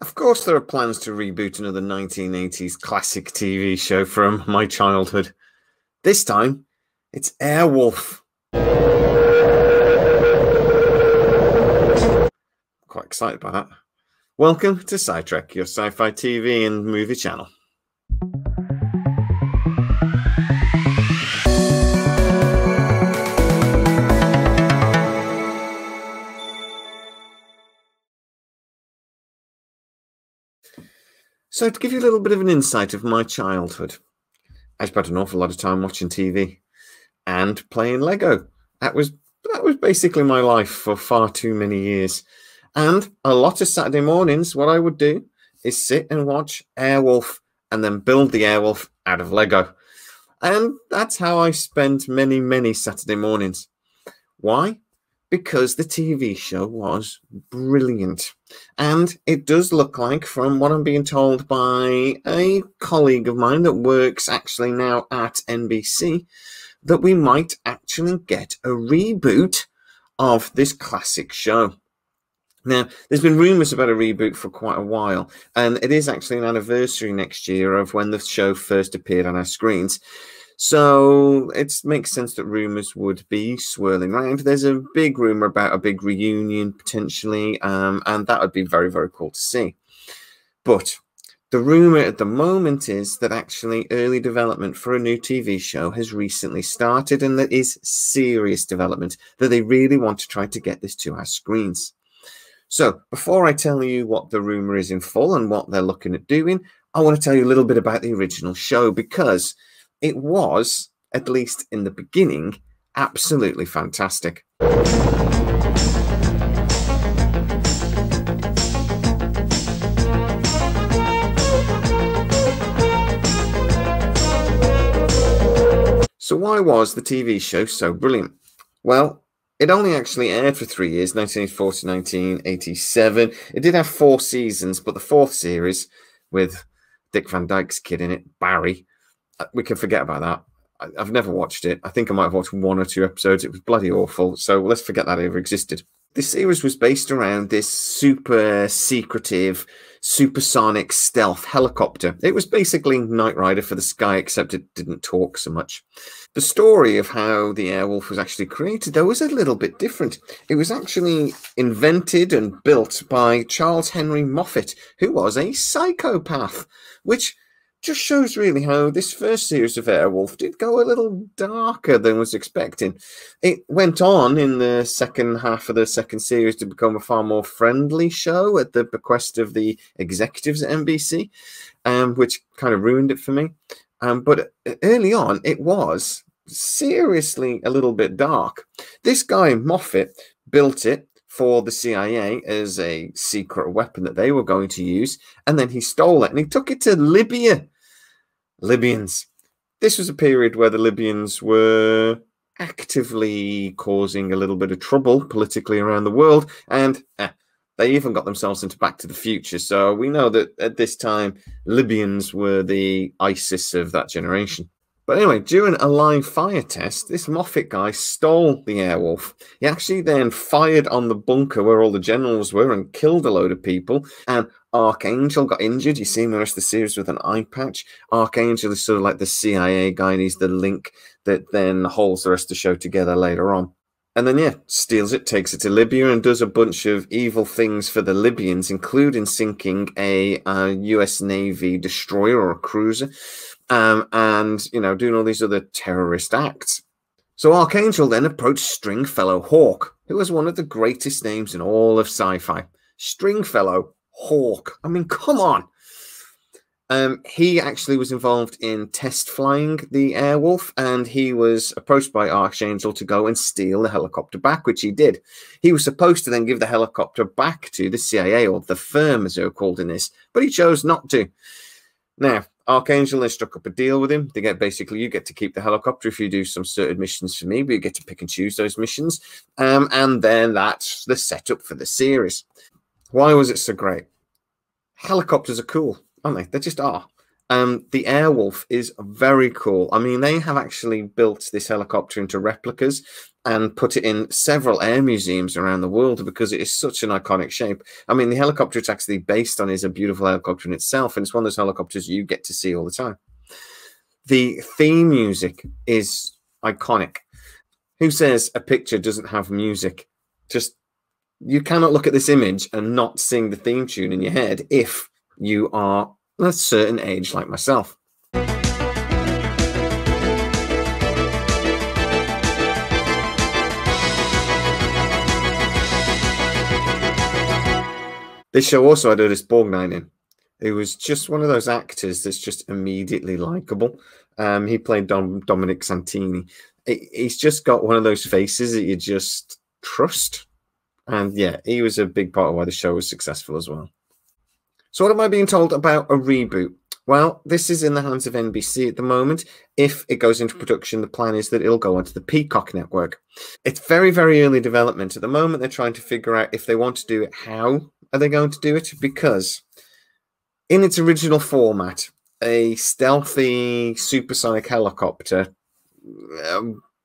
Of course, there are plans to reboot another 1980s classic TV show from my childhood. This time, it's Airwolf. Quite excited by that. Welcome to SciTrek, your sci-fi TV and movie channel. So to give you a little bit of an insight of my childhood, I spent an awful lot of time watching TV and playing Lego. That was basically my life for far too many years. And a lot of Saturday mornings, what I would do is sit and watch Airwolf and then build the Airwolf out of Lego. And that's how I spent many, many Saturday mornings. Why? Because the TV show was brilliant. And it does look like, from what I'm being told by a colleague of mine that works actually now at NBC, that we might actually get a reboot of this classic show. Now, there's been rumours about a reboot for quite a while, and it is actually an anniversary next year of when the show first appeared on our screens. So it makes sense that rumours would be swirling around. There's a big rumour about a big reunion potentially, and that would be very, very cool to see. But the rumour at the moment is that actually early development for a new TV show has recently started, and that is serious development, that they really want to try to get this to our screens. So before I tell you what the rumour is in full and what they're looking at doing, I want to tell you a little bit about the original show, because it was, at least in the beginning, absolutely fantastic. So why was the TV show so brilliant? Well, it only actually aired for 3 years, 1984 to 1987. It did have 4 seasons, but the 4th series, with Dick Van Dyke's kid in it, Barry, we can forget about that. I've never watched it. I think I might have watched 1 or 2 episodes. It was bloody awful. So let's forget that ever existed. This series was based around this super secretive, supersonic stealth helicopter. It was basically Knight Rider for the sky, except it didn't talk so much. The story of how the Airwolf was actually created, though, was a little bit different. It was actually invented and built by Charles Henry Moffat, who was a psychopath, which just shows really how this first series of Airwolf did go a little darker than was expecting. It went on in the second half of the second series to become a far more friendly show at the bequest of the executives at NBC, which kind of ruined it for me. But early on, it was seriously a little bit dark. This guy, Moffat, built it for the CIA as a secret weapon that they were going to use, and then he stole it and he took it to Libya. Libyans. This was a period where the Libyans were actively causing a little bit of trouble politically around the world, and they even got themselves into Back to the Future. So we know that at this time, Libyans were the ISIS of that generation. But anyway, during a live fire test, this Moffat guy stole the Airwolf. He actually then fired on the bunker where all the generals were and killed a load of people. And Archangel got injured. You see him in the rest of the series with an eye patch. Archangel is sort of like the CIA guy, and he's the link that then holds the rest of the show together later on. And then, yeah, steals it, takes it to Libya, and does a bunch of evil things for the Libyans, including sinking a US Navy destroyer or a cruiser. And, you know, doing all these other terrorist acts. So Archangel then approached Stringfellow Hawk, who was one of the greatest names in all of sci-fi. Stringfellow Hawk. I mean, come on. He actually was involved in test flying the Airwolf, and he was approached by Archangel to go and steal the helicopter back, which he did. He was supposed to then give the helicopter back to the CIA, or the firm, as they were called in this, but he chose not to. Now, Archangel then struck up a deal with him. They get basically, you get to keep the helicopter if you do some certain missions for me, but you get to pick and choose those missions. And then that's the setup for the series. Why was it so great? Helicopters are cool, aren't they? They just are. The Airwolf is very cool. I mean, they have actually built this helicopter into replicas and put it in several air museums around the world because it is such an iconic shape. I mean, the helicopter it's actually based on is a beautiful helicopter in itself, and it's one of those helicopters you get to see all the time. The theme music is iconic. Who says a picture doesn't have music? Just, you cannot look at this image and not sing the theme tune in your head if you are a certain age like myself. This show also had Ernest Borgnine in, who was just one of those actors that's just immediately likable. He played Dominic Santini. He's just got one of those faces that you just trust. And yeah, he was a big part of why the show was successful as well. So what am I being told about a reboot? Well, this is in the hands of NBC at the moment. If it goes into production, the plan is that it'll go onto the Peacock network. It's very, very early development. At the moment, they're trying to figure out if they want to do it, how are they going to do it? Because in its original format, a stealthy supersonic helicopter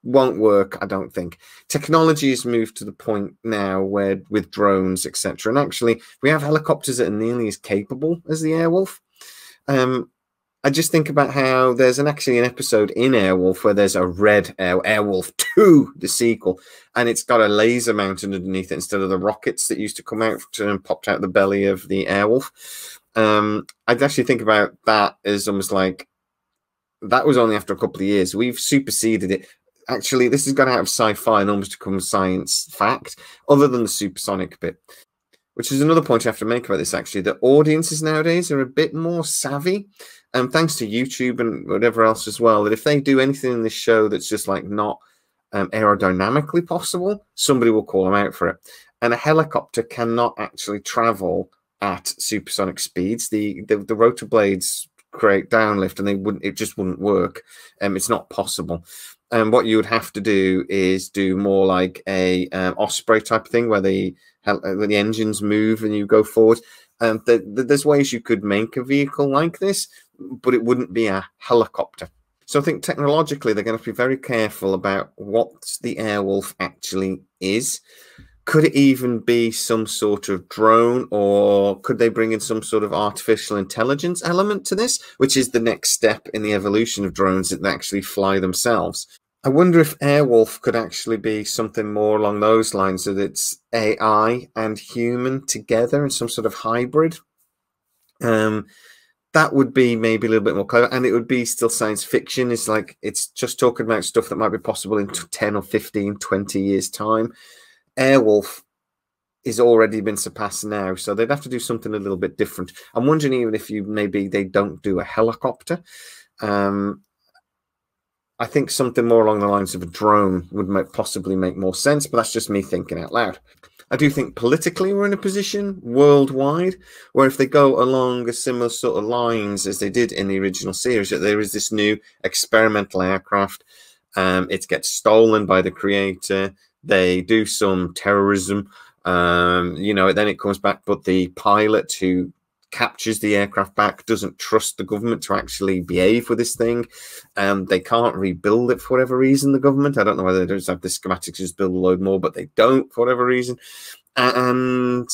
won't work, I don't think. Technology has moved to the point now where with drones, etc. And actually, we have helicopters that are nearly as capable as the Airwolf. I just think about how there's actually an episode in Airwolf where there's a red Airwolf 2, the sequel, and it's got a laser mounted underneath it instead of the rockets that used to come out and popped out the belly of the Airwolf. I'd actually think about that as almost like that was only after a couple of years. We've superseded it. Actually, this has gone out of sci-fi and almost become science fact, other than the supersonic bit. Which is another point you have to make about this, actually, that audiences nowadays are a bit more savvy, thanks to YouTube and whatever else as well, that if they do anything in this show that's just like not aerodynamically possible, somebody will call them out for it. And a helicopter cannot actually travel at supersonic speeds. The rotor blades create downlift and it just wouldn't work. It's not possible. And what you would have to do is do more like a Osprey type of thing where the engines move and you go forward. There's ways you could make a vehicle like this, but it wouldn't be a helicopter. So I think technologically they're going to be very careful about what the Airwolf actually is. Could it even be some sort of drone, or could they bring in some sort of artificial intelligence element to this, which is the next step in the evolution of drones that actually fly themselves? I wonder if Airwolf could actually be something more along those lines, that it's AI and human together in some sort of hybrid. That would be maybe a little bit more clever, and it would be still science fiction. It's like it's just talking about stuff that might be possible in 10 or 15, 20 years' time. Airwolf is already been surpassed now, so they'd have to do something a little bit different. I'm wondering even if maybe they don't do a helicopter. I think something more along the lines of a drone would possibly make more sense, but that's just me thinking out loud. I do think politically we're in a position worldwide where if they go along a similar sort of lines as they did in the original series, that there is this new experimental aircraft. It gets stolen by the creator. They do some terrorism, then it comes back, but the pilot who captures the aircraft back doesn't trust the government to actually behave with this thing. They can't rebuild it for whatever reason, the government. I don't know whether they just have the schematics, just build a load more, but they don't for whatever reason. And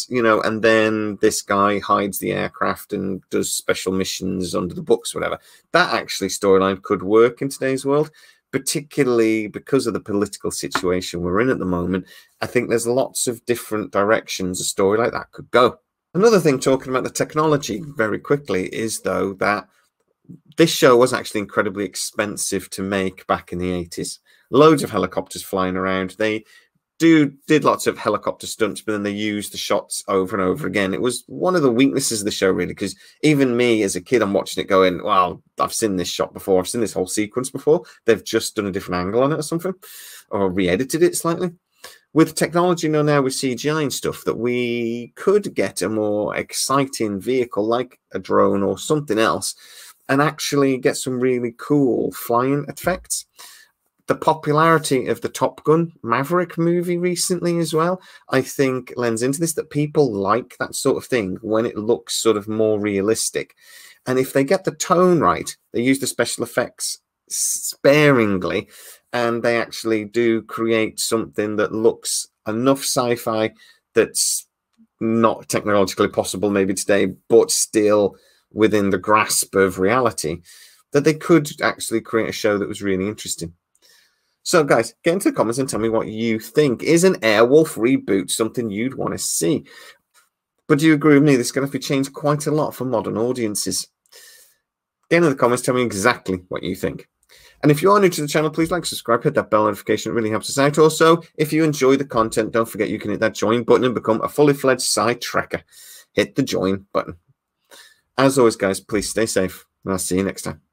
then this guy hides the aircraft and does special missions under the books, whatever. That actually storyline could work in today's world, particularly because of the political situation we're in at the moment. I think there's lots of different directions a story like that could go. Another thing, talking about the technology very quickly, is though that this show was actually incredibly expensive to make back in the 80s. Loads of helicopters flying around. They did lots of helicopter stunts, but then they used the shots over and over again. It was one of the weaknesses of the show, really, because even me as a kid, I'm watching it going, well, I've seen this shot before. I've seen this whole sequence before. They've just done a different angle on it or something, or re-edited it slightly. With technology now with CGI and stuff, that we could get a more exciting vehicle like a drone or something else and actually get some really cool flying effects. The popularity of the Top Gun Maverick movie recently as well, I think lends into this, that people like that sort of thing when it looks sort of more realistic. And if they get the tone right, they use the special effects sparingly, and they actually do create something that looks enough sci-fi that's not technologically possible maybe today, but still within the grasp of reality, that they could actually create a show that was really interesting. So guys, get into the comments and tell me what you think. Is an Airwolf reboot something you'd want to see? But do you agree with me? This is going to have to change quite a lot for modern audiences. Get into the comments, tell me exactly what you think. And if you are new to the channel, please like, subscribe, hit that bell notification. It really helps us out. Also, if you enjoy the content, don't forget you can hit that join button and become a fully fledged sci-trekker. Hit the join button. As always, guys, please stay safe, and I'll see you next time.